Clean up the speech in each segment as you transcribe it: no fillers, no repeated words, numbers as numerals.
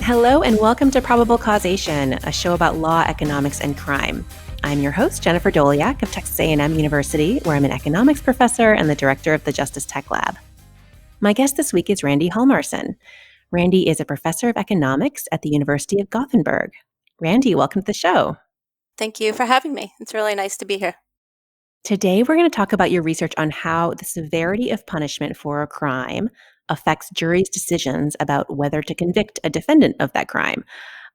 Hello, and welcome to Probable Causation, a show about law, economics, and crime. I'm your host, Jennifer Doliak of Texas A&M University, where I'm an economics professor and the director of the Justice Tech Lab. My guest this week is Randi Hjalmarsson. Randi is a professor of economics at the University of Gothenburg. Randi, welcome to the show. Thank you for having me. It's really nice to be here. Today, we're going to talk about your research on how the severity of punishment for a crime affects juries' decisions about whether to convict a defendant of that crime.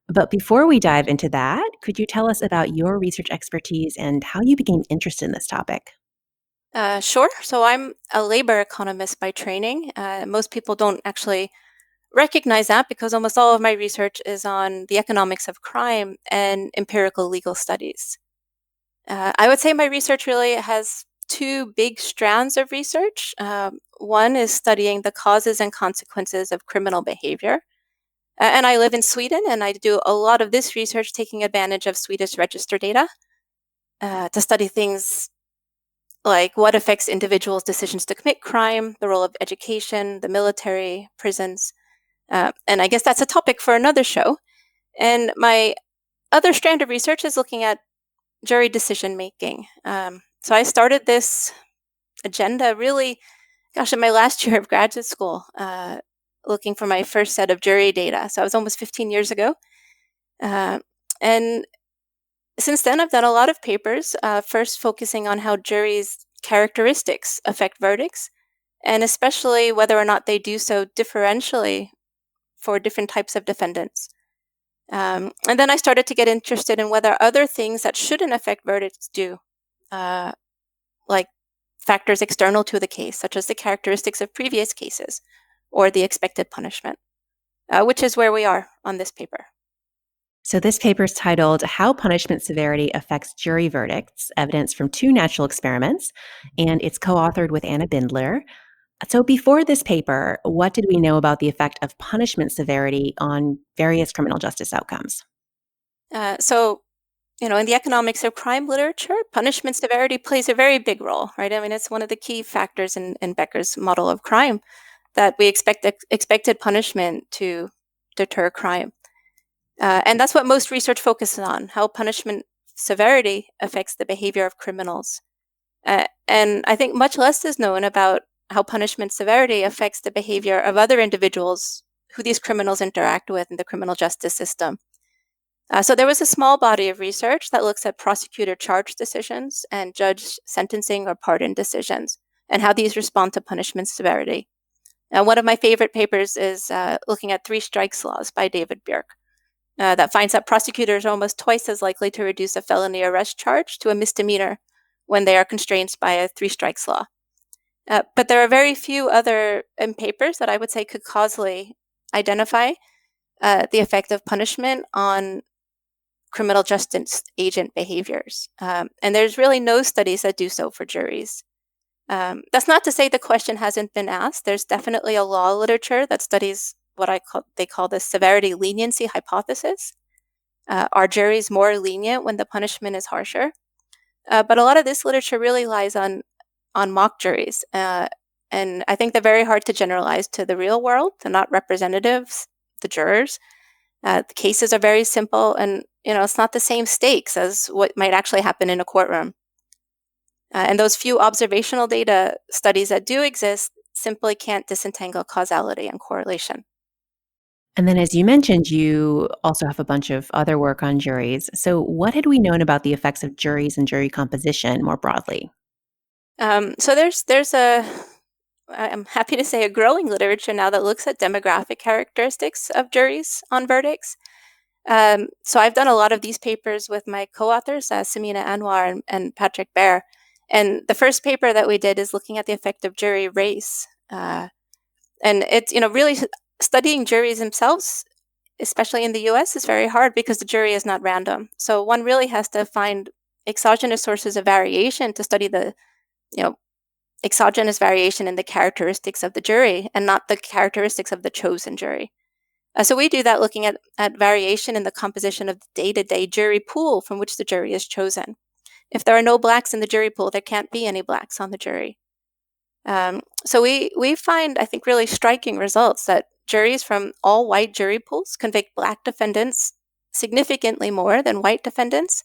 But before we dive into that, could you tell us about your research expertise and how you became interested in this topic? Sure. So I'm a labor economist by training. Most people don't actually recognize that because almost all of my research is on the economics of crime and empirical legal studies. I would say my research really has two big strands of research. One is studying the causes and consequences of criminal behavior. And I live in Sweden, and I do a lot of this research taking advantage of Swedish register data to study things like what affects individuals' decisions to commit crime, the role of education, the military, prisons. And I guess that's a topic for another show. And my other strand of research is looking at jury decision making. So I started this agenda really, in my last year of graduate school, looking for my first set of jury data. So I was almost 15 years ago. And since then, I've done a lot of papers, first focusing on how juries' characteristics affect verdicts, and especially whether or not they do so differentially for different types of defendants. And then I started to get interested in whether other things that shouldn't affect verdicts do, like factors external to the case, such as the characteristics of previous cases or the expected punishment, which is where we are on this paper. So this paper is titled How Punishment Severity Affects Jury Verdicts, Evidence from Two Natural Experiments, and it's co-authored with Anna Bindler. So before this paper, what did we know about the effect of punishment severity on various criminal justice outcomes? In the economics of crime literature, punishment severity plays a very big role, right? I mean, it's one of the key factors in Becker's model of crime that we expect expected punishment to deter crime. And that's what most research focuses on, how punishment severity affects the behavior of criminals. And I think much less is known about how punishment severity affects the behavior of other individuals who these criminals interact with in the criminal justice system. So there was a small body of research that looks at prosecutor charge decisions and judge sentencing or pardon decisions and how these respond to punishment severity. Now, one of my favorite papers is looking at three strikes laws by David Bjork. That finds that prosecutors are almost twice as likely to reduce a felony arrest charge to a misdemeanor when they are constrained by a three strikes law. But there are very few other papers that I would say could causally identify the effect of punishment on criminal justice agent behaviors. And there's really no studies that do so for juries. That's not to say the question hasn't been asked. There's definitely a law literature that studies what they call the severity leniency hypothesis. Are juries more lenient when the punishment is harsher? But a lot of this literature really lies on mock juries. And I think they're very hard to generalize to the real world. They're not representatives, the jurors. The cases are very simple, and it's not the same stakes as what might actually happen in a courtroom. And those few observational data studies that do exist simply can't disentangle causality and correlation. And then, as you mentioned, you also have a bunch of other work on juries. So what had we known about the effects of juries and jury composition more broadly? So I'm happy to say, a growing literature now that looks at demographic characteristics of juries on verdicts. So I've done a lot of these papers with my co-authors, Samina Anwar and Patrick Baer. And the first paper that we did is looking at the effect of jury race. And it's, really studying juries themselves, especially in the US, is very hard because the jury is not random. So one really has to find exogenous sources of variation to study the, exogenous variation in the characteristics of the jury and not the characteristics of the chosen jury. So we do that looking at variation in the composition of the day-to-day jury pool from which the jury is chosen. If there are no blacks in the jury pool, there can't be any blacks on the jury. So we find, I think, really striking results that juries from all white jury pools convict Black defendants significantly more than white defendants.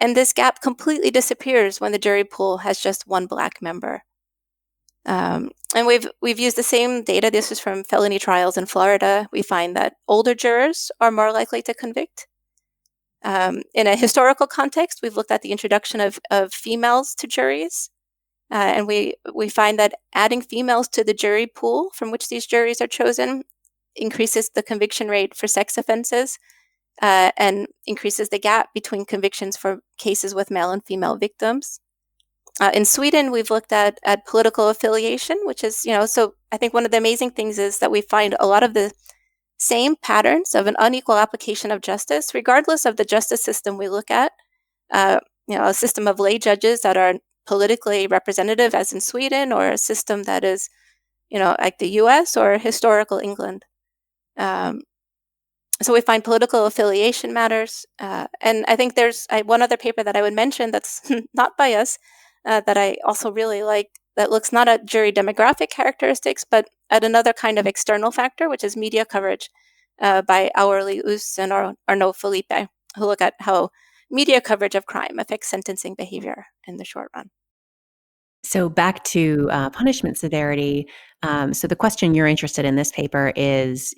And this gap completely disappears when the jury pool has just one Black member. And we've used the same data. This is from felony trials in Florida. We find that older jurors are more likely to convict. In a historical context, we've looked at the introduction of females to juries. And we find that adding females to the jury pool from which these juries are chosen increases the conviction rate for sex offenses and increases the gap between convictions for cases with male and female victims. In Sweden, we've looked at political affiliation, which is, so I think one of the amazing things is that we find a lot of the same patterns of an unequal application of justice, regardless of the justice system we look at. A system of lay judges that are politically representative, as in Sweden, or a system that is, like the US or historical England. So we find political affiliation matters. And I think there's one other paper that I would mention that's not by us, that I also really like, that looks not at jury demographic characteristics, but at another kind of external factor, which is media coverage, by Auerli Us and Arnaud Philippe, who look at how media coverage of crime affects sentencing behavior in the short run. So back to punishment severity. So the question you're interested in this paper is,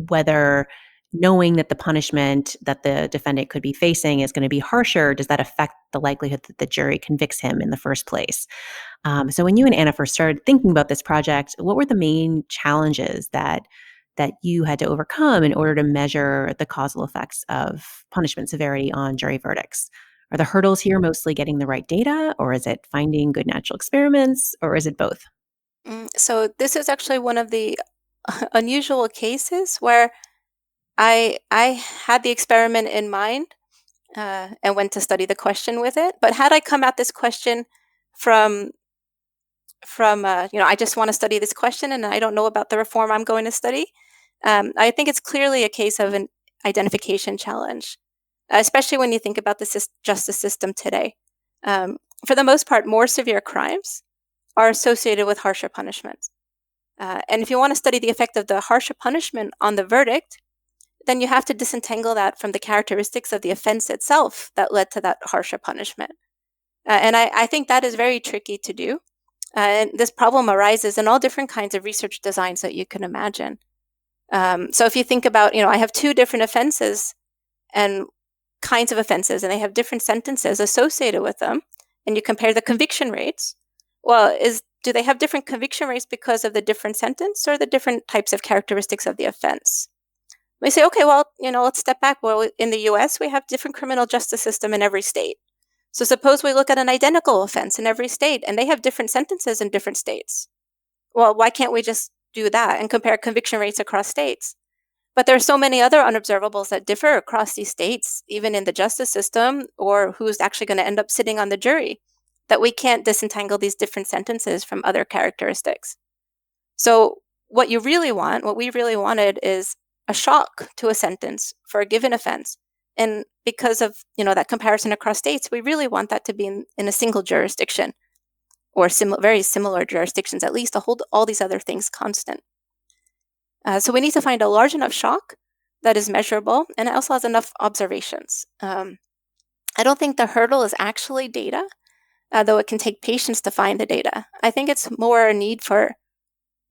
whether knowing that the punishment that the defendant could be facing is going to be harsher, does that affect the likelihood that the jury convicts him in the first place? So when you and Anna first started thinking about this project, what were the main challenges that you had to overcome in order to measure the causal effects of punishment severity on jury verdicts? Are the hurdles here mostly getting the right data, or is it finding good natural experiments, or is it both? So this is actually one of the unusual cases where I had the experiment in mind and went to study the question with it. But had I come at this question from I just want to study this question and I don't know about the reform I'm going to study, I think it's clearly a case of an identification challenge, especially when you think about the justice system today. For the most part, more severe crimes are associated with harsher punishments. And if you want to study the effect of the harsher punishment on the verdict, then you have to disentangle that from the characteristics of the offense itself that led to that harsher punishment. And I think that is very tricky to do. And this problem arises in all different kinds of research designs that you can imagine. So if you think about, I have two different offenses and kinds of offenses, and they have different sentences associated with them, and you compare the conviction rates, well, do they have different conviction rates because of the different sentence or the different types of characteristics of the offense? We say, okay, well, let's step back. Well, in the US, we have different criminal justice system in every state. So suppose we look at an identical offense in every state and they have different sentences in different states. Well, why can't we just do that and compare conviction rates across states? But there are so many other unobservables that differ across these states, even in the justice system, or who's actually going to end up sitting on the jury, that we can't disentangle these different sentences from other characteristics. So what we really wanted is a shock to a sentence for a given offense. And because of that comparison across states, we really want that to be in a single jurisdiction, or very similar jurisdictions, at least, to hold all these other things constant. So we need to find a large enough shock that is measurable, and it also has enough observations. I don't think the hurdle is actually data, though it can take patience to find the data. I think it's more a need for,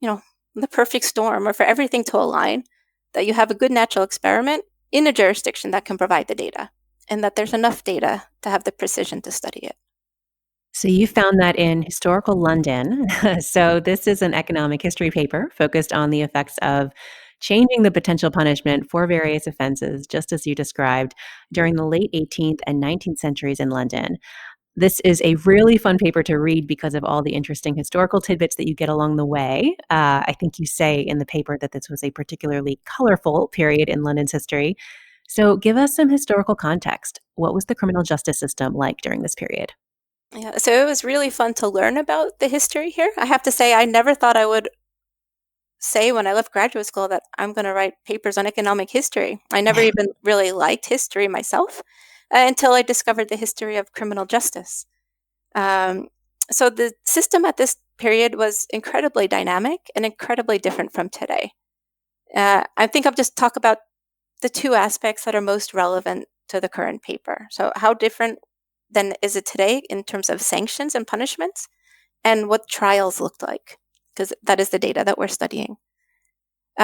the perfect storm, or for everything to align, that you have a good natural experiment in a jurisdiction that can provide the data, and that there's enough data to have the precision to study it. So you found that in historical London. So this is an economic history paper focused on the effects of changing the potential punishment for various offenses, just as you described, during the late 18th and 19th centuries in London. This is a really fun paper to read because of all the interesting historical tidbits that you get along the way. I think you say in the paper that this was a particularly colorful period in London's history. So give us some historical context. What was the criminal justice system like during this period? Yeah, so it was really fun to learn about the history here. I have to say, I never thought I would say when I left graduate school that I'm going to write papers on economic history. I never even really liked history myself until I discovered the history of criminal justice. So the system at this period was incredibly dynamic and incredibly different from today. I think I'll just talk about the two aspects that are most relevant to the current paper. So how different then is it today in terms of sanctions and punishments, and what trials looked like, because that is the data that we're studying.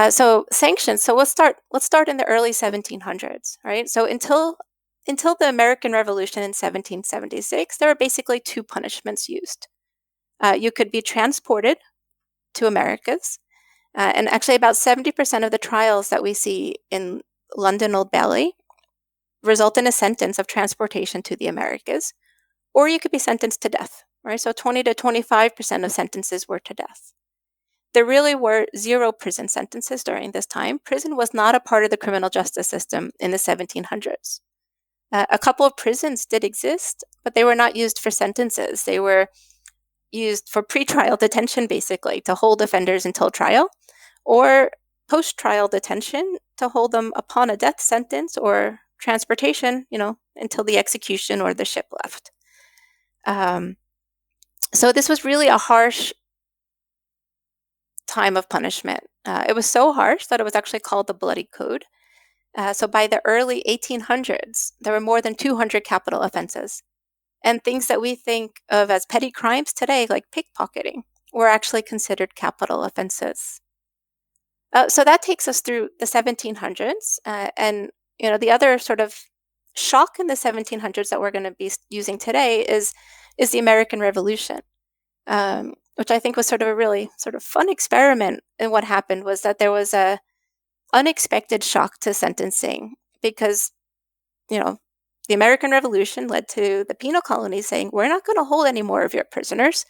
So sanctions. So let's start in the early 1700s, right? So until the American Revolution in 1776, there were basically two punishments used. You could be transported to Americas, and actually about 70% of the trials that we see in London Old Bailey result in a sentence of transportation to the Americas, or you could be sentenced to death, right? So 20 to 25% of sentences were to death. There really were zero prison sentences during this time. Prison was not a part of the criminal justice system in the 1700s. A couple of prisons did exist, but they were not used for sentences. They were used for pretrial detention, basically, to hold offenders until trial, or post-trial detention to hold them upon a death sentence, or transportation, until the execution or the ship left. So this was really a harsh time of punishment. It was so harsh that it was actually called the Bloody Code. So by the early 1800s, there were more than 200 capital offenses. And things that we think of as petty crimes today, like pickpocketing, were actually considered capital offenses. So that takes us through the 1700s. And the other sort of shock in the 1700s that we're going to be using today is the American Revolution. Which I think was sort of a really sort of fun experiment. And what happened was that there was a unexpected shock to sentencing, because, the American Revolution led to the penal colonies saying, we're not going to hold any more of your prisoners.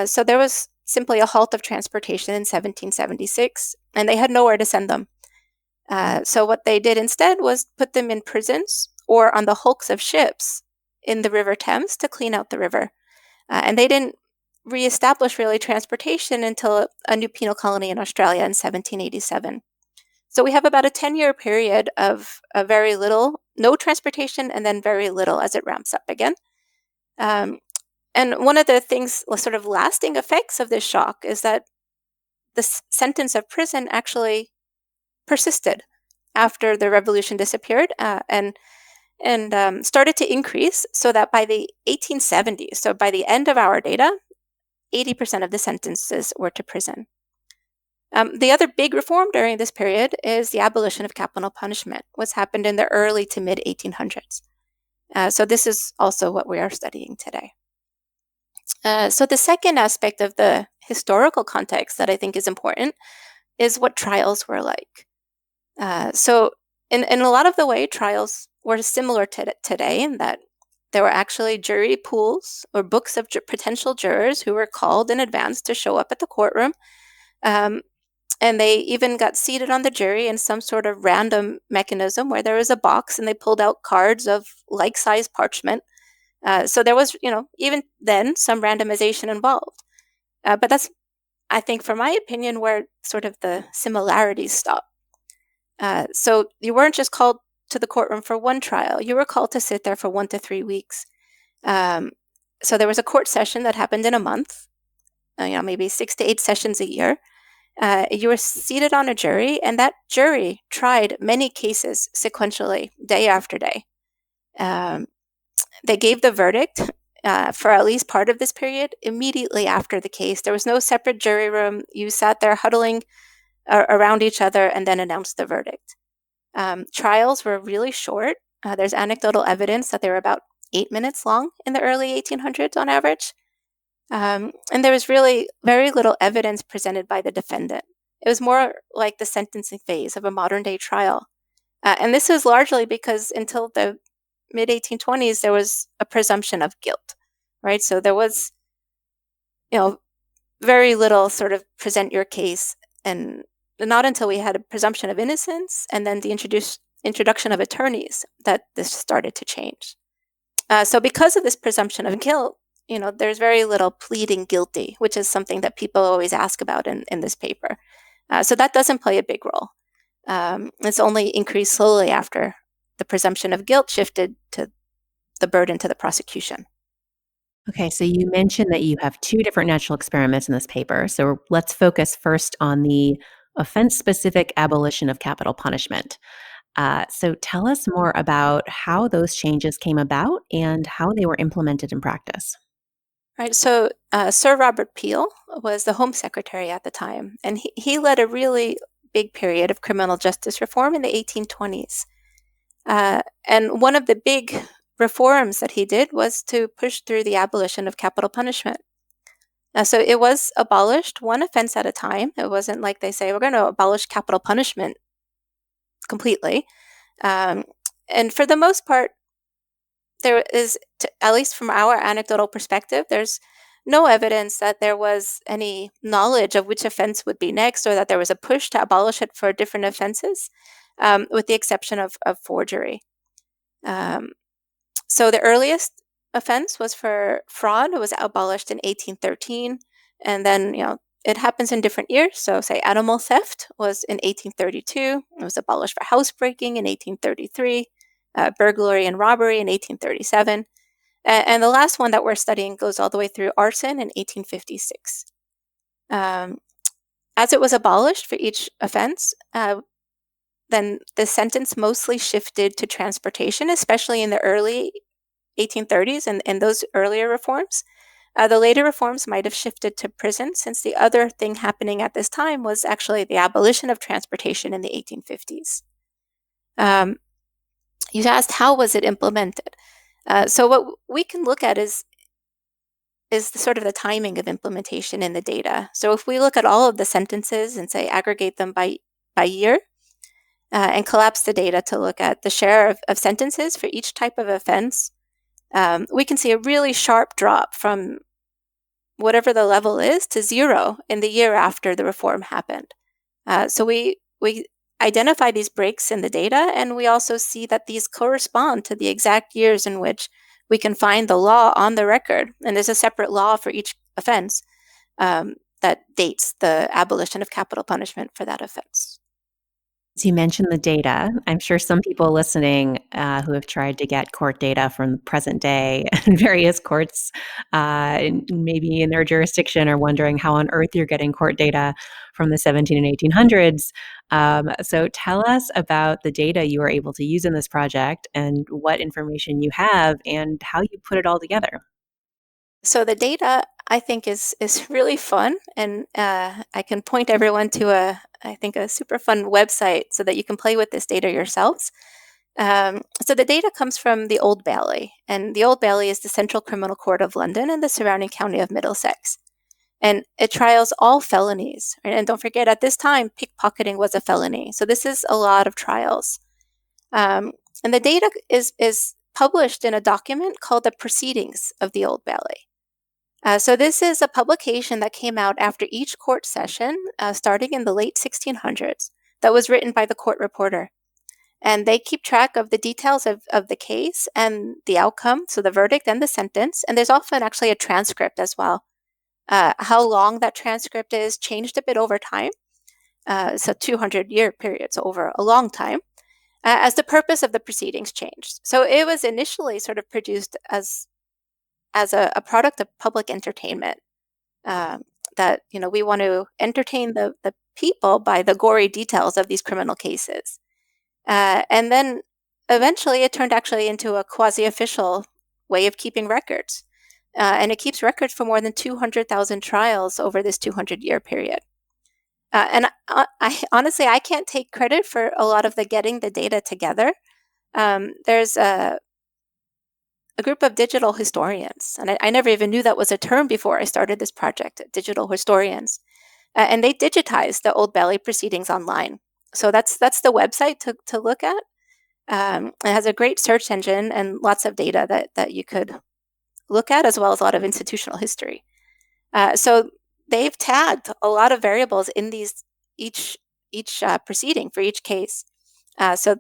So there was simply a halt of transportation in 1776, and they had nowhere to send them. So what they did instead was put them in prisons or on the hulks of ships in the River Thames to clean out the river. And they didn't reestablish really transportation until a new penal colony in Australia in 1787. So we have about a 10-year period of very little, no transportation, and then very little as it ramps up again. And one of the things, sort of lasting effects of this shock, is that the sentence of prison actually persisted after the revolution disappeared, and started to increase, so that by the 1870s, so by the end of our data, 80% of the sentences were to prison. The other big reform during this period is the abolition of capital punishment, which happened in the early to mid 1800s. So this is also what we are studying today. So the second aspect of the historical context that I think is important is what trials were like. So in a lot of the way, trials were similar to today, in that there were actually jury pools or books of potential jurors who were called in advance to show up at the courtroom. And they even got seated on the jury in some sort of random mechanism where there was a box and they pulled out cards of like-sized parchment. So there was, even then, some randomization involved. But that's, I think, for my opinion, where sort of the similarities stop. So you weren't just called to the courtroom for one trial. You were called to sit there for 1 to 3 weeks. So there was a court session that happened in a month, maybe 6 to 8 sessions a year. You were seated on a jury, and that jury tried many cases sequentially, day after day. They gave the verdict for at least part of this period immediately after the case. There was no separate jury room. You sat there huddling around each other and then announced the verdict. Trials were really short. There's anecdotal evidence that they were about 8 minutes long in the early 1800s on average. And there was really very little evidence presented by the defendant. It was more like the sentencing phase of a modern-day trial. And this is largely because until the mid-1820s, there was a presumption of guilt, right? So there was, very little sort of present your case, and not until we had a presumption of innocence and then the introduction of attorneys that this started to change. So because of this presumption of guilt, there's very little pleading guilty, which is something that people always ask about in this paper. So that doesn't play a big role. It's only increased slowly after the presumption of guilt shifted to the burden to the prosecution. Okay, so you mentioned that you have two different natural experiments in this paper. So let's focus first on the offense-specific abolition of capital punishment. So tell us more about how those changes came about and how they were implemented in practice. Right. So Sir Robert Peel was the Home Secretary at the time, and he led a really big period of criminal justice reform in the 1820s. And one of the big reforms that he did was to push through the abolition of capital punishment. So it was abolished one offense at a time. It wasn't like they say, we're going to abolish capital punishment completely. Um, and for the most part, there is, at least from our anecdotal perspective, there's no evidence that there was any knowledge of which offense would be next or that there was a push to abolish it for different offenses, with the exception of forgery. Um, so the earliest offense was for fraud. It was abolished in 1813. And then, it happens in different years. So, say animal theft was in 1832. It was abolished for housebreaking in 1833, burglary and robbery in 1837. And the last one that we're studying goes all the way through arson in 1856. Um, as it was abolished for each offense, then the sentence mostly shifted to transportation, especially in the early 1830s and those earlier reforms. The later reforms might have shifted to prison, since the other thing happening at this time was actually the abolition of transportation in the 1850s. You asked, how was it implemented? So what we can look at is sort of the timing of implementation in the data. So if we look at all of the sentences and say aggregate them by year, and collapse the data to look at the share of sentences for each type of offense, we can see a really sharp drop from whatever the level is to zero in the year after the reform happened. So we identify these breaks in the data, and we also see that these correspond to the exact years in which we can find the law on the record. And there's a separate law for each offense that dates the abolition of capital punishment for that offense. So you mentioned the data. I'm sure some people listening who have tried to get court data from the present day and various courts, maybe in their jurisdiction, are wondering how on earth you're getting court data from the 17 and 1800s. So tell us about the data you were able to use in this project and what information you have and how you put it all together. So the data, I think, is really fun, and I can point everyone to a super fun website so that you can play with this data yourselves. So the data comes from the Old Bailey, and the Old Bailey is the Central Criminal Court of London and the surrounding county of Middlesex, and it trials all felonies. Right? And don't forget, at this time, pickpocketing was a felony, so this is a lot of trials. Um, and the data is published in a document called the Proceedings of the Old Bailey. So this is a publication that came out after each court session, starting in the late 1600s, that was written by the court reporter. And they keep track of the details of the case and the outcome, so the verdict and the sentence. And there's often actually a transcript as well. How long that transcript is changed a bit over time. It's a 200-year period, so over a long time, as the purpose of the proceedings changed. So it was initially sort of produced as a product of public entertainment, that we want to entertain the people by the gory details of these criminal cases. And then eventually it turned actually into a quasi-official way of keeping records. And it keeps records for more than 200,000 trials over this 200-year period. And I honestly, I can't take credit for a lot of the getting the data together. There's a group of digital historians, and I never even knew that was a term before I started this project, digital historians. And they digitized the Old Bailey proceedings online. So that's the website to look at. It has a great search engine and lots of data that you could look at, as well as a lot of institutional history. So they've tagged a lot of variables in each proceeding for each case. So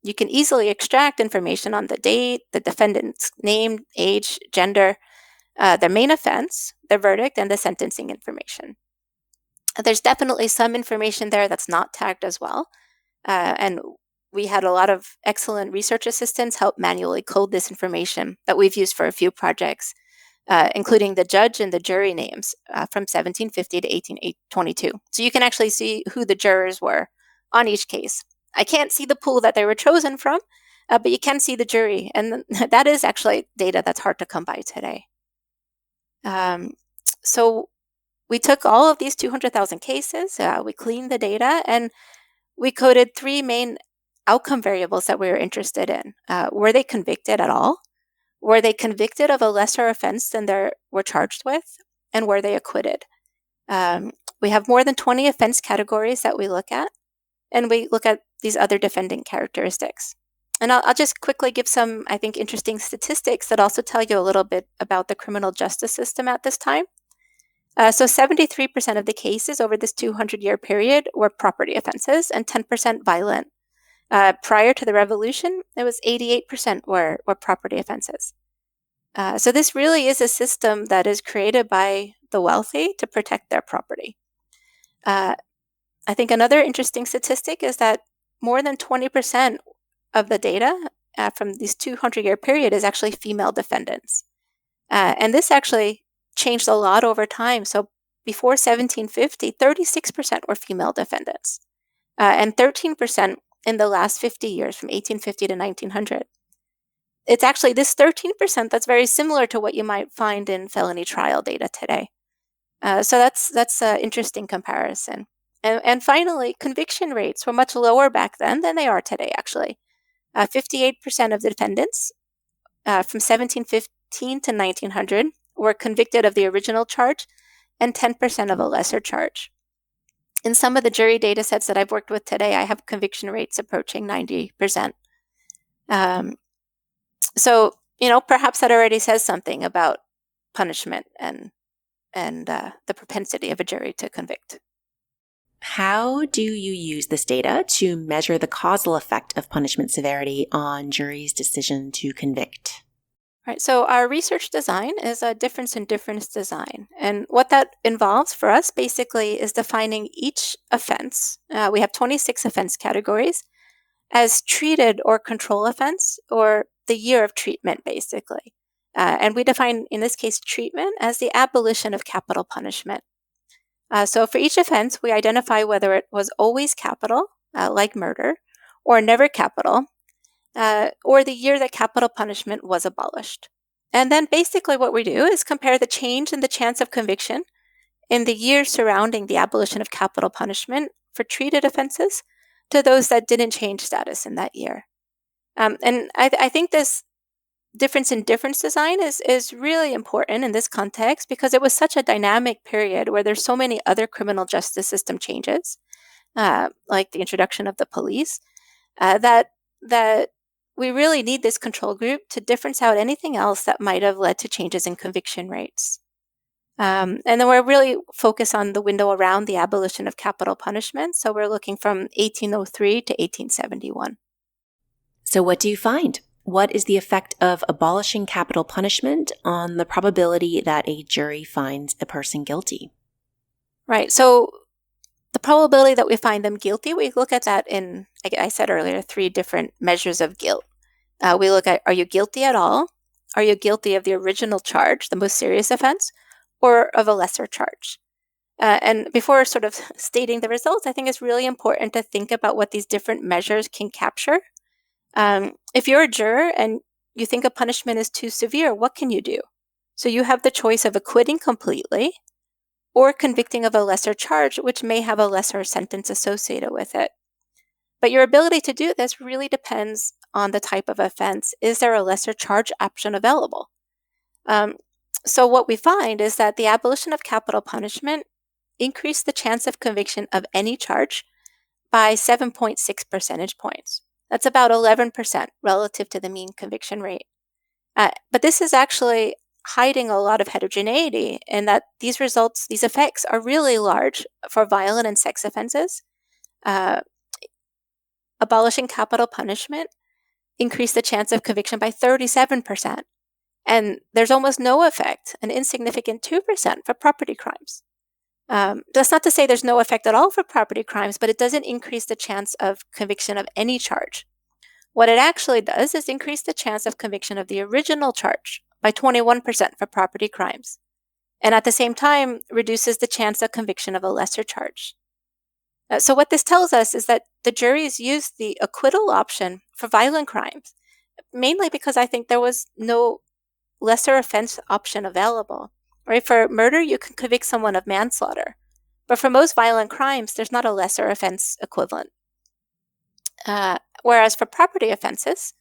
you can easily extract information on the date, the defendant's name, age, gender, their main offense, their verdict, and the sentencing information. There's definitely some information there that's not tagged as well. And we had a lot of excellent research assistants help manually code this information that we've used for a few projects. including the judge and the jury names from 1750 to 1822. So you can actually see who the jurors were on each case. I can't see the pool that they were chosen from, but you can see the jury. And that is actually data that's hard to come by today. So we took all of these 200,000 cases, we cleaned the data, and we coded three main outcome variables that we were interested in. Were they convicted at all? Were they convicted of a lesser offense than they were charged with? And were they acquitted? We have more than 20 offense categories that we look at, and we look at these other defendant characteristics. And I'll just quickly give some, I think, interesting statistics that also tell you a little bit about the criminal justice system at this time. So 73% of the cases over this 200-year period were property offenses and 10% violent. Prior to the revolution, it was 88% were property offenses. So this really is a system that is created by the wealthy to protect their property. I think another interesting statistic is that more than 20% of the data from this 200-year period is actually female defendants. And this actually changed a lot over time. So before 1750, 36% were female defendants, and 13% in the last 50 years, from 1850 to 1900. It's actually this 13% that's very similar to what you might find in felony trial data today. So that's an interesting comparison. And finally, conviction rates were much lower back then than they are today, actually. 58% of the defendants from 1715 to 1900 were convicted of the original charge, and 10% of a lesser charge. In some of the jury data sets that I've worked with today, I have conviction rates approaching 90%. So, perhaps that already says something about punishment and the propensity of a jury to convict. How do you use this data to measure the causal effect of punishment severity on juries' decision to convict? Right, so our research design is a difference in difference design. And what that involves for us basically is defining each offense. We have 26 offense categories as treated or control offense, or the year of treatment, basically. And we define, in this case, treatment as the abolition of capital punishment. So for each offense, we identify whether it was always capital, like murder, or never capital, or the year that capital punishment was abolished. And then basically what we do is compare the change in the chance of conviction in the years surrounding the abolition of capital punishment for treated offenses to those that didn't change status in that year. And I think this difference in difference design is really important in this context because it was such a dynamic period where there's so many other criminal justice system changes, like the introduction of the police, that we really need this control group to difference out anything else that might have led to changes in conviction rates. And then we're really focused on the window around the abolition of capital punishment. So we're looking from 1803 to 1871. So what do you find? What is the effect of abolishing capital punishment on the probability that a jury finds a person guilty? Right. So the probability that we find them guilty, we look at that in, like I said earlier, 3 different measures of guilt. We look at, are you guilty at all? Are you guilty of the original charge, the most serious offense, or of a lesser charge? And before sort of stating the results, I think it's really important to think about what these different measures can capture. If you're a juror and you think a punishment is too severe, what can you do? So you have the choice of acquitting completely or convicting of a lesser charge, which may have a lesser sentence associated with it. But your ability to do this really depends on the type of offense. Is there a lesser charge option available? So what we find is that the abolition of capital punishment increased the chance of conviction of any charge by 7.6 percentage points. That's about 11% relative to the mean conviction rate. But this is actually hiding a lot of heterogeneity in that these results, these effects are really large for violent and sex offenses. Abolishing capital punishment increased the chance of conviction by 37%. And there's almost no effect, an insignificant 2% for property crimes. That's not to say there's no effect at all for property crimes, but it doesn't increase the chance of conviction of any charge. What it actually does is increase the chance of conviction of the original charge, by 21% for property crimes, and at the same time reduces the chance of conviction of a lesser charge. So what this tells us is that the juries used the acquittal option for violent crimes, mainly because I think there was no lesser offense option available. Right? For murder, you can convict someone of manslaughter, but for most violent crimes, there's not a lesser offense equivalent. Whereas for property offenses,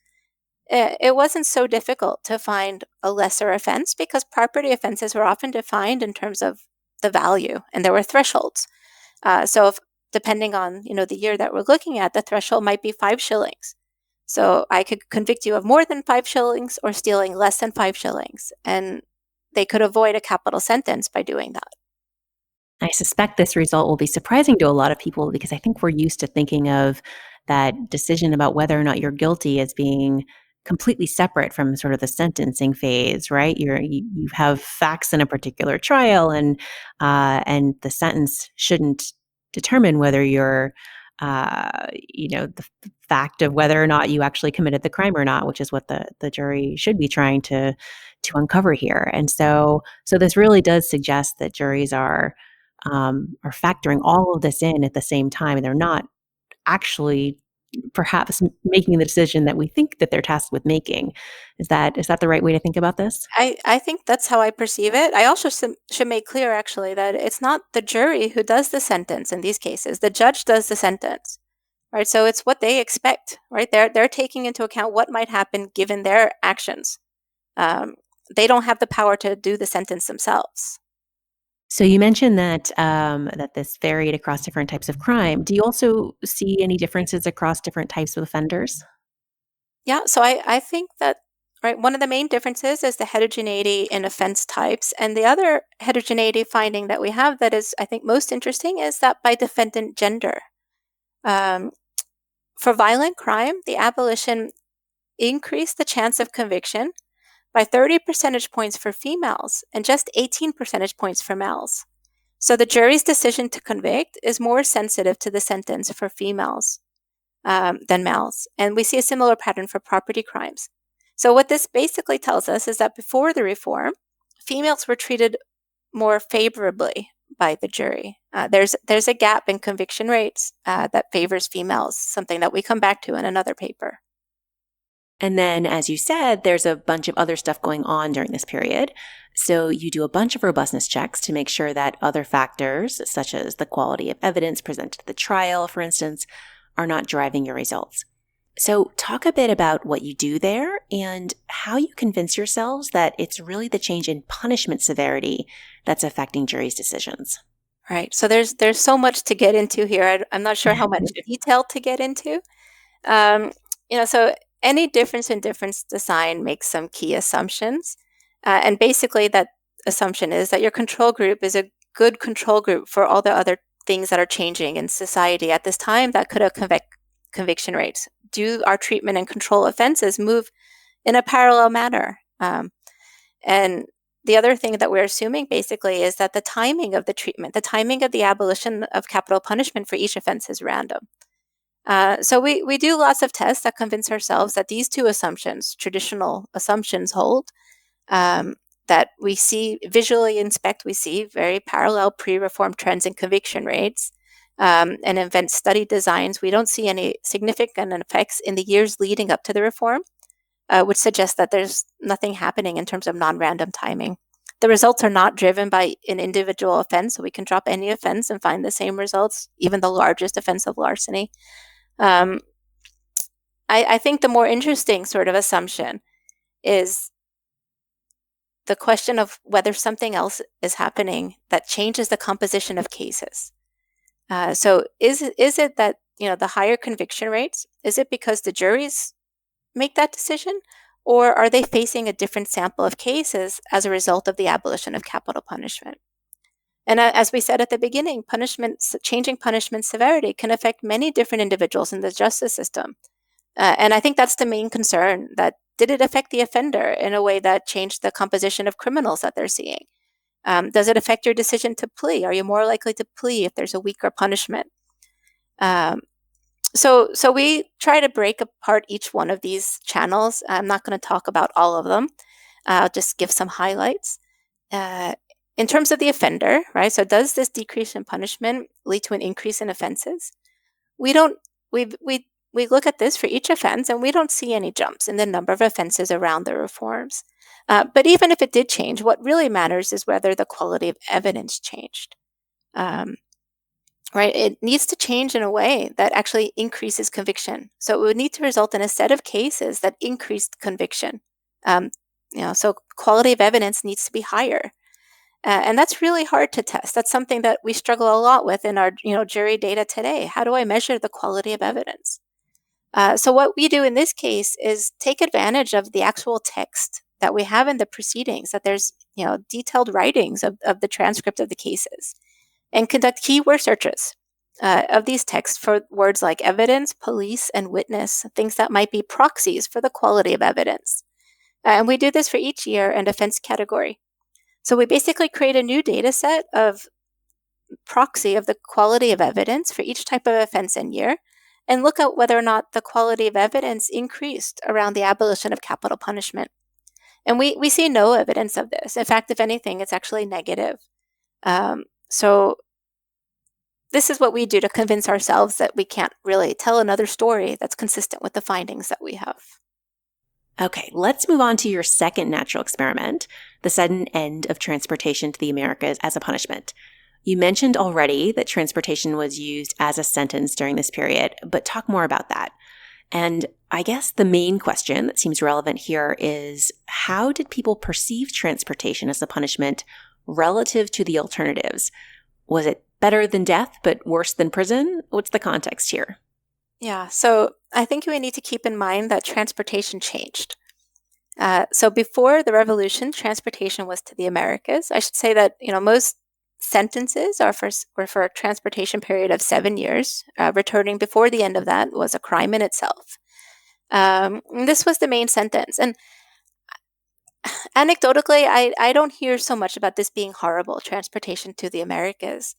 it wasn't so difficult to find a lesser offense because property offenses were often defined in terms of the value, and there were thresholds. So if, depending on the year that we're looking at, the threshold might be 5 shillings. So I could convict you of more than 5 shillings or stealing less than 5 shillings, and they could avoid a capital sentence by doing that. I suspect this result will be surprising to a lot of people because I think we're used to thinking of that decision about whether or not you're guilty as being completely separate from sort of the sentencing phase, right? You have facts in a particular trial, and the sentence shouldn't determine whether you're the fact of whether or not you actually committed the crime or not, which is what the jury should be trying to uncover here. And so this really does suggest that juries are factoring all of this in at the same time, and they're not actually perhaps making the decision that we think that they're tasked with making. Is that the right way to think about this? I think that's how I perceive it. I also should make clear, actually, that it's not the jury who does the sentence in these cases. The judge does the sentence, right? So it's what they expect, right? They're taking into account what might happen given their actions. Um, they don't have the power to do the sentence themselves. So you mentioned that this varied across different types of crime. Do you also see any differences across different types of offenders? Yeah, so I think that, right, one of the main differences is the heterogeneity in offense types. And the other heterogeneity finding that we have that is, I think, most interesting is that by defendant gender. Um, for violent crime, the abolition increased the chance of conviction by 30 percentage points for females and just 18 percentage points for males. So the jury's decision to convict is more sensitive to the sentence for females than males. And we see a similar pattern for property crimes. So what this basically tells us is that before the reform, females were treated more favorably by the jury. There's a gap in conviction rates that favors females, something that we come back to in another paper. And then, as you said, there's a bunch of other stuff going on during this period. So you do a bunch of robustness checks to make sure that other factors, such as the quality of evidence presented at the trial, for instance, are not driving your results. So talk a bit about what you do there and how you convince yourselves that it's really the change in punishment severity that's affecting juries' decisions. Right. So there's so much to get into here. I'm not sure how much detail to get into. Um, so any difference design makes some key assumptions. And basically, that assumption is that your control group is a good control group for all the other things that are changing in society at this time that could affect conviction rates. Do our treatment and control offenses move in a parallel manner? And the other thing that we're assuming basically is that the timing of the treatment, the timing of the abolition of capital punishment for each offense is random. So we do lots of tests that convince ourselves that these two assumptions, traditional assumptions, hold. That we see visually inspect, we see very parallel pre-reform trends in conviction rates. And event study designs, we don't see any significant effects in the years leading up to the reform, which suggests that there's nothing happening in terms of non-random timing. The results are not driven by an individual offense, so we can drop any offense and find the same results, even the largest offense of larceny. Um, I think the more interesting sort of assumption is the question of whether something else is happening that changes the composition of cases. So is it that the higher conviction rates, is it because the juries make that decision, or are they facing a different sample of cases as a result of the abolition of capital punishment? And as we said at the beginning, changing punishment severity can affect many different individuals in the justice system. And I think that's the main concern, that did it affect the offender in a way that changed the composition of criminals that they're seeing? Does it affect your decision to plea? Are you more likely to plea if there's a weaker punishment? So we try to break apart each one of these channels. I'm not going to talk about all of them. I'll just give some highlights. In terms of the offender, right? So does this decrease in punishment lead to an increase in offenses? We don't, we look at this for each offense and we don't see any jumps in the number of offenses around the reforms. But even if it did change, what really matters is whether the quality of evidence changed. Right? It needs to change in a way that actually increases conviction. So it would need to result in a set of cases that increased conviction. So quality of evidence needs to be higher. And that's really hard to test. That's something that we struggle a lot with in our jury data today. How do I measure the quality of evidence? So what we do in this case is take advantage of the actual text that we have in the proceedings, that there's detailed writings of the transcript of the cases, and conduct keyword searches of these texts for words like evidence, police, and witness, things that might be proxies for the quality of evidence. And we do this for each year and offense category. So we basically create a new data set of proxy of the quality of evidence for each type of offense and year, and look at whether or not the quality of evidence increased around the abolition of capital punishment. And we see no evidence of this. In fact, if anything, it's actually negative. So this is what we do to convince ourselves that we can't really tell another story that's consistent with the findings that we have. Okay, let's move on to your second natural experiment, the sudden end of transportation to the Americas as a punishment. You mentioned already that transportation was used as a sentence during this period, but talk more about that. And I guess the main question that seems relevant here is, how did people perceive transportation as a punishment relative to the alternatives? Was it better than death, but worse than prison? What's the context here? Yeah, so I think we need to keep in mind that transportation changed. So before the revolution, transportation was to the Americas. I should say that most sentences were for a transportation period of 7 years. Returning before the end of that was a crime in itself. This was the main sentence. And anecdotally, I don't hear so much about this being horrible, transportation to the Americas.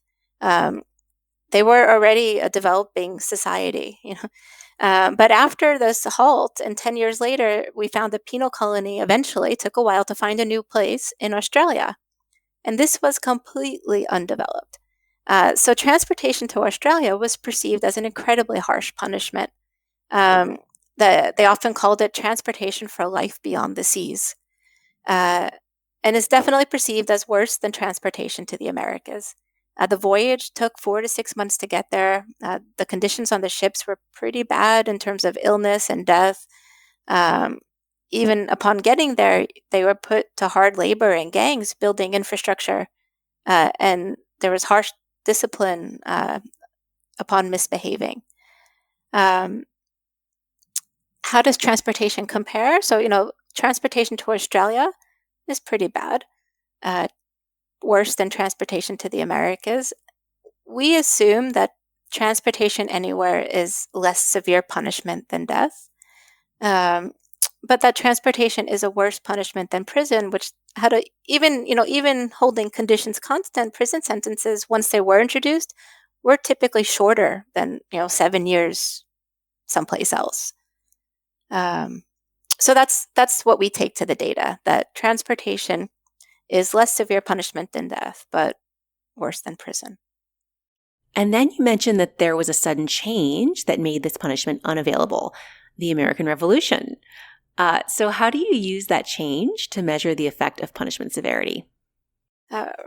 They were already a developing society, but after this halt, and 10 years later, we found a penal colony. Eventually, it took a while to find a new place in Australia. And this was completely undeveloped. So transportation to Australia was perceived as an incredibly harsh punishment. They often called it transportation for life beyond the seas. And it's definitely perceived as worse than transportation to the Americas. The voyage took 4 to 6 months to get there. The conditions on the ships were pretty bad in terms of illness and death. Even upon getting there, they were put to hard labor in gangs building infrastructure, and there was harsh discipline upon misbehaving. How does transportation compare? So, transportation to Australia is pretty bad. Worse than transportation to the Americas. We assume that transportation anywhere is less severe punishment than death, but that transportation is a worse punishment than prison, which had even holding conditions constant, prison sentences, once they were introduced, were typically shorter than 7 years someplace else. So that's what we take to the data, that transportation is less severe punishment than death, but worse than prison. And then you mentioned that there was a sudden change that made this punishment unavailable, the American Revolution. So how do you use that change to measure the effect of punishment severity?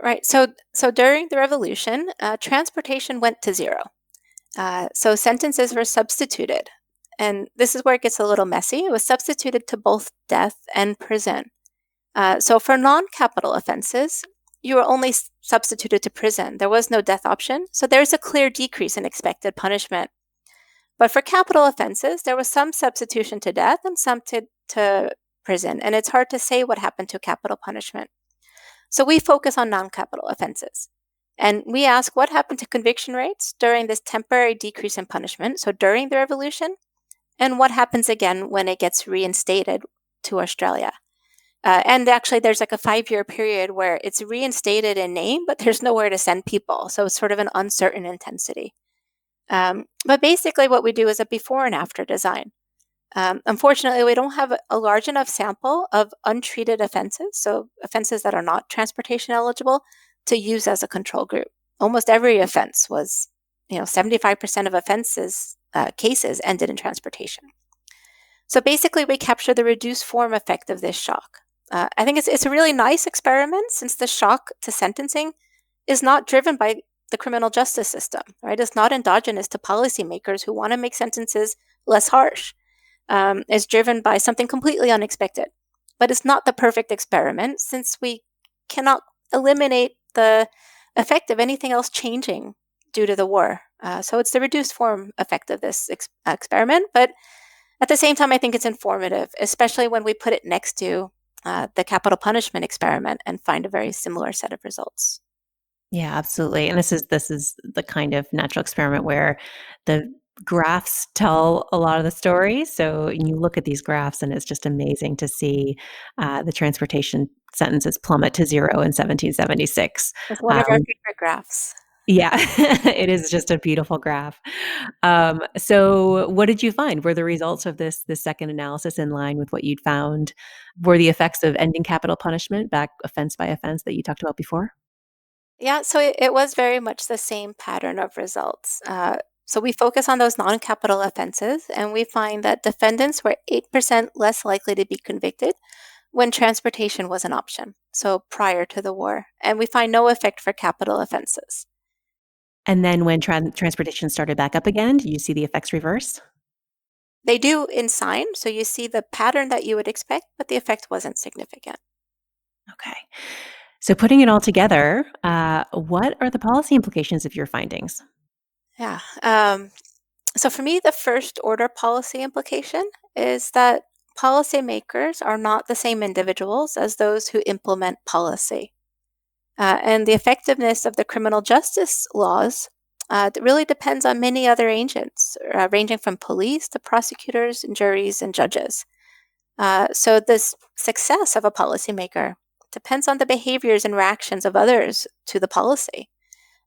Right. So during the Revolution, transportation went to zero. So sentences were substituted. And this is where it gets a little messy. It was substituted to both death and prison. So for non-capital offenses, you were only substituted to prison. There was no death option. So there's a clear decrease in expected punishment. But for capital offenses, there was some substitution to death and some to prison. And it's hard to say what happened to capital punishment. So we focus on non-capital offenses. And we ask what happened to conviction rates during this temporary decrease in punishment, so during the revolution, and what happens again when it gets reinstated to Australia. And actually, there's like a 5-year period where it's reinstated in name, but there's nowhere to send people. So it's sort of an uncertain intensity. But basically, what we do is a before and after design. Unfortunately, we don't have a large enough sample of untreated offenses, so offenses that are not transportation eligible, to use as a control group. Almost every offense was, 75% of offenses cases ended in transportation. So basically, we capture the reduced form effect of this shock. I think it's a really nice experiment, since the shock to sentencing is not driven by the criminal justice system, right? It's not endogenous to policymakers who want to make sentences less harsh. Is driven by something completely unexpected. But it's not the perfect experiment, since we cannot eliminate the effect of anything else changing due to the war. So it's the reduced form effect of this experiment. But at the same time, I think it's informative, especially when we put it next to the capital punishment experiment and find a very similar set of results. Yeah, absolutely. And this is the kind of natural experiment where the graphs tell a lot of the story. So you look at these graphs, and it's just amazing to see the transportation sentences plummet to zero in 1776. It's one of our Um, favorite graphs. yeah, it is just a beautiful graph. So, what did you find? Were the results of this second analysis in line with what you'd found? Were the effects of ending capital punishment back offense by offense that you talked about before? Yeah, so it was very much the same pattern of results. So we focus on those non capital offenses, and we find that defendants were 8% less likely to be convicted when transportation was an option, so prior to the war. And we find no effect for capital offenses. And then when transportation started back up again, do you see the effects reverse? They do in sign, so you see the pattern that you would expect, but the effect wasn't significant. Okay. So putting it all together, what are the policy implications of your findings? Yeah. So for me, the first order policy implication is that policymakers are not the same individuals as those who implement policy. And the effectiveness of the criminal justice laws really depends on many other agents, ranging from police to prosecutors and juries and judges. So the success of a policymaker depends on the behaviors and reactions of others to the policy.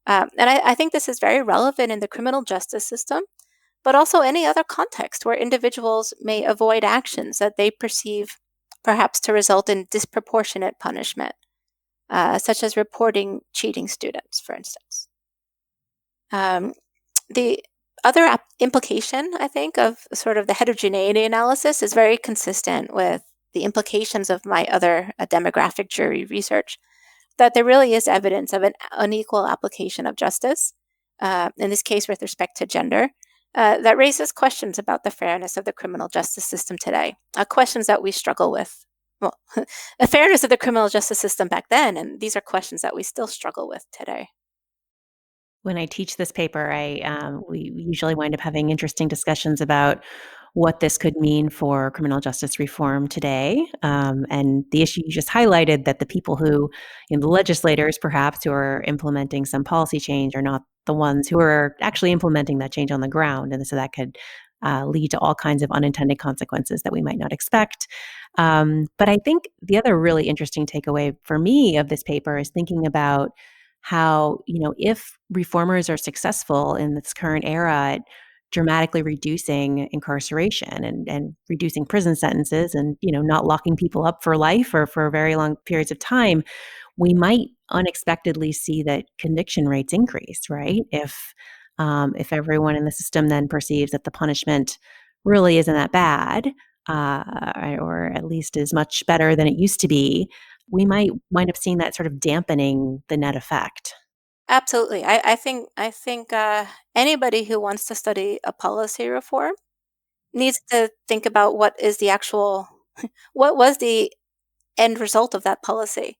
And I think this is very relevant in the criminal justice system, but also any other context where individuals may avoid actions that they perceive perhaps to result in disproportionate punishment, such as reporting cheating students, for instance. Um, the other implication, I think, of sort of the heterogeneity analysis is very consistent with the implications of my other demographic jury research, that there really is evidence of an unequal application of justice, in this case with respect to gender, that raises questions about the fairness of the criminal justice system today, questions that we struggle with. Well, the fairness of the criminal justice system back then, and these are questions that we still struggle with today. When I teach this paper, we usually wind up having interesting discussions about what this could mean for criminal justice reform today. And the issue you just highlighted, that the people who, the legislators perhaps, who are implementing some policy change are not the ones who are actually implementing that change on the ground. And so that could lead to all kinds of unintended consequences that we might not expect. But I think the other really interesting takeaway for me of this paper is thinking about how, if reformers are successful in this current era at dramatically reducing incarceration and reducing prison sentences and, not locking people up for life or for very long periods of time, we might unexpectedly see that conviction rates increase, right? If everyone in the system then perceives that the punishment really isn't that bad, or at least is much better than it used to be, we might wind up seeing that sort of dampening the net effect. Absolutely, I think anybody who wants to study a policy reform needs to think about what is the actual, what was the end result of that policy.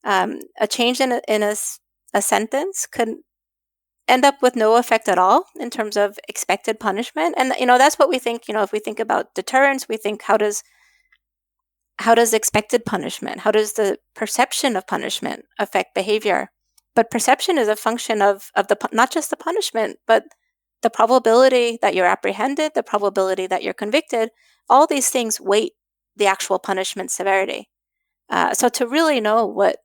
A change in a sentence could end up with no effect at all in terms of expected punishment. And that's what we think. If we think about deterrence, we think, how does expected punishment, how does the perception of punishment affect behavior? But perception is a function of not just the punishment, but the probability that you're apprehended, the probability that you're convicted. All these things weight the actual punishment severity. So to really know what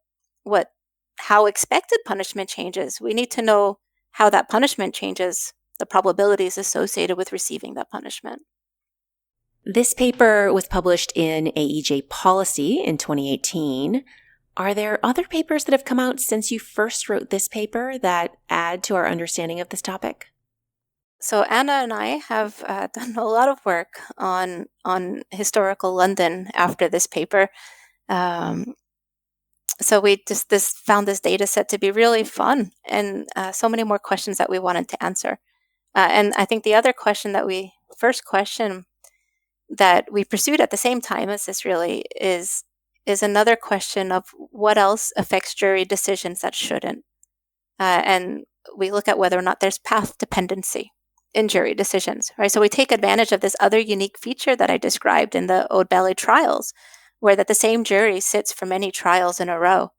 how expected punishment changes, we need to know how that punishment changes the probabilities associated with receiving that punishment. This paper was published in AEJ Policy in 2018. Are there other papers that have come out since you first wrote this paper that add to our understanding of this topic? So Anna and I have done a lot of work on historical London after this paper. So we just found this data set to be really fun, and so many more questions that we wanted to answer. And I think the other first question that we pursued at the same time as this really is another question of what else affects jury decisions that shouldn't. And we look at whether or not there's path dependency in jury decisions, right? So we take advantage of this other unique feature that I described in the Old Bailey trials, where that the same jury sits for many trials in a row.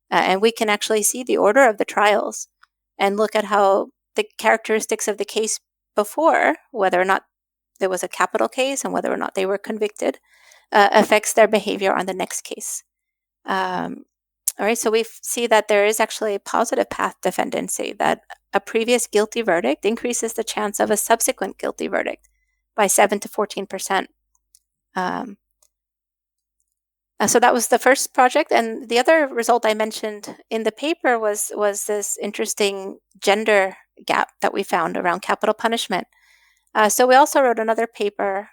And we can actually see the order of the trials and look at how the characteristics of the case before, whether or not there was a capital case and whether or not they were convicted, affects their behavior on the next case. All right, so we see that there is actually a positive path dependency, that a previous guilty verdict increases the chance of a subsequent guilty verdict by 7 to 14%. So that was the first project, and the other result I mentioned in the paper was this interesting gender gap that we found around capital punishment. So we also wrote another paper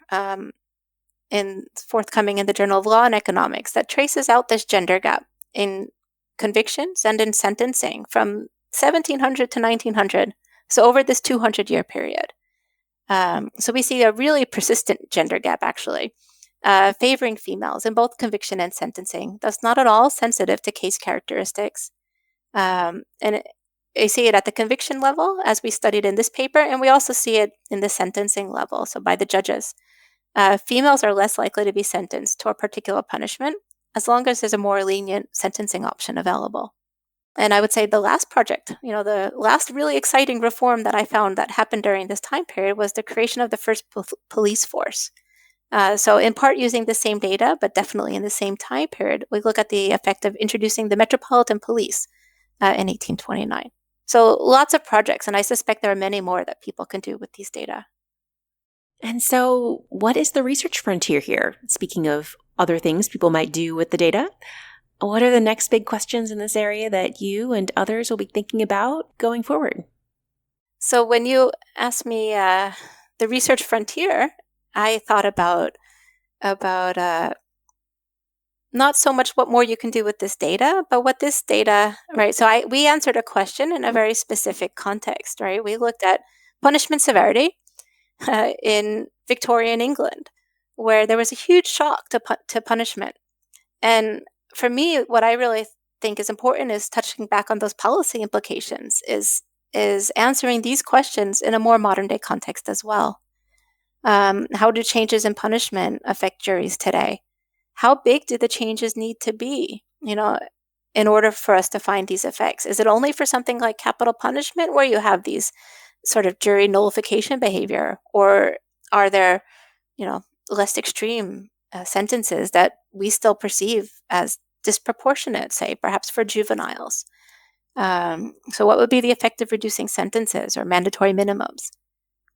forthcoming in the Journal of Law and Economics that traces out this gender gap in convictions and in sentencing from 1700 to 1900, so over this 200-year period. So we see a really persistent gender gap, actually, favoring females in both conviction and sentencing. That's not at all sensitive to case characteristics. And I see it at the conviction level, as we studied in this paper, and we also see it in the sentencing level, so by the judges. Females are less likely to be sentenced to a particular punishment as long as there's a more lenient sentencing option available. And I would say the last project, the last really exciting reform that I found that happened during this time period was the creation of the first police force. So in part using the same data, but definitely in the same time period, we look at the effect of introducing the Metropolitan Police in 1829. So lots of projects, and I suspect there are many more that people can do with these data. And so what is the research frontier here? Speaking of other things people might do with the data, what are the next big questions in this area that you and others will be thinking about going forward? So when you asked me the research frontier, I thought about not so much what more you can do with this data, but what this data, right? So we answered a question in a very specific context, right? We looked at punishment severity in Victorian England, where there was a huge shock to punishment. And for me, what I really think is important is touching back on those policy implications, is answering these questions in a more modern day context as well. How do changes in punishment affect juries today? How big do the changes need to be, in order for us to find these effects? Is it only for something like capital punishment where you have these sort of jury nullification behavior, or are there, less extreme sentences that we still perceive as disproportionate, say, perhaps for juveniles? So what would be the effect of reducing sentences or mandatory minimums?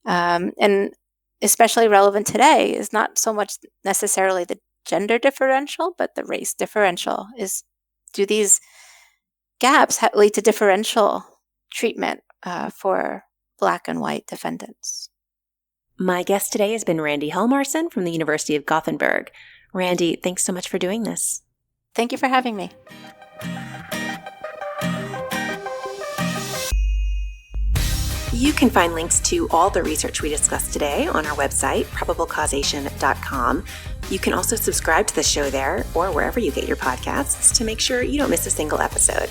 And especially relevant today is not so much necessarily the gender differential, but the race differential. Do these gaps lead to differential treatment for Black and white defendants? My guest today has been Randi Hjalmarsson from the University of Gothenburg. Randi, thanks so much for doing this. Thank you for having me. You can find links to all the research we discussed today on our website, probablecausation.com. You can also subscribe to the show there or wherever you get your podcasts to make sure you don't miss a single episode.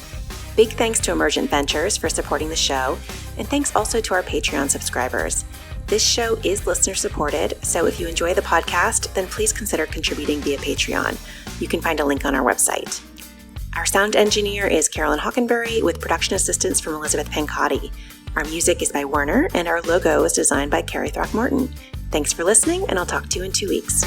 Big thanks to Emergent Ventures for supporting the show, and thanks also to our Patreon subscribers. This show is listener-supported, so if you enjoy the podcast, then please consider contributing via Patreon. You can find a link on our website. Our sound engineer is Carolyn Hockenberry, with production assistance from Elizabeth Pancotti. Our music is by Werner, and our logo is designed by Carrie Throckmorton. Thanks for listening, and I'll talk to you in 2 weeks.